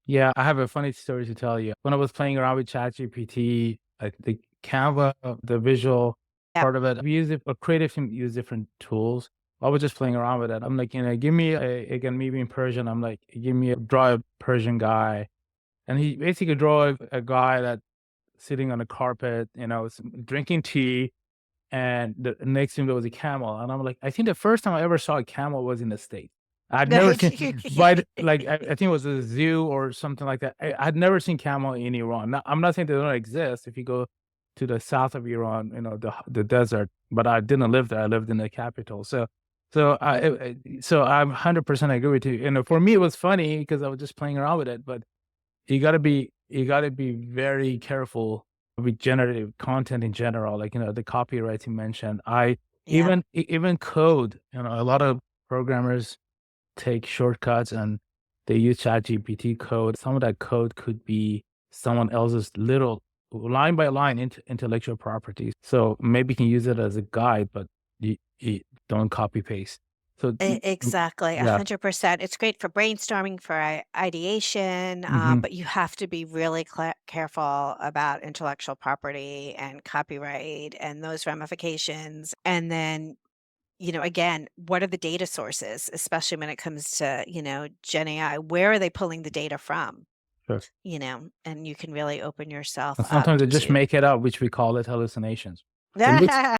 Yeah, I have a funny story to tell you. When I was playing around with ChatGPT, the Canva, the visual Yep. part of it, we use it, a creative team use different tools. I was just playing around with it. I'm like, give me again, maybe in Persian, I'm like, give me draw a Persian guy. And he basically draw a guy that sitting on a carpet, drinking tea. And the next to him there was a camel. And I'm like, I think the first time I ever saw a camel was in the States. I'd never Right. seen, but like I think it was a zoo or something like that. I'd never seen camel in Iran. Now, I'm not saying they don't exist. If you go to the south of Iran, the desert, but I didn't live there. I lived in the capital. So I'm 100% agree with you. For me it was funny because I was just playing around with it. But you gotta be very careful with generative content in general, like, the copyrights you mentioned. I Yeah. even code, a lot of programmers take shortcuts and they use ChatGPT code. Some of that code could be someone else's little line by line intellectual property. So maybe you can use it as a guide, but you don't copy paste. So Exactly, yeah. 100%. It's great for brainstorming, for ideation, Mhm. but you have to be really careful about intellectual property and copyright and those ramifications. And then, again, what are the data sources, especially when it comes to, Gen AI? Where are they pulling the data from? Sure. And you can really open yourself And up sometimes they just to. make it up, which we call it hallucinations. So let's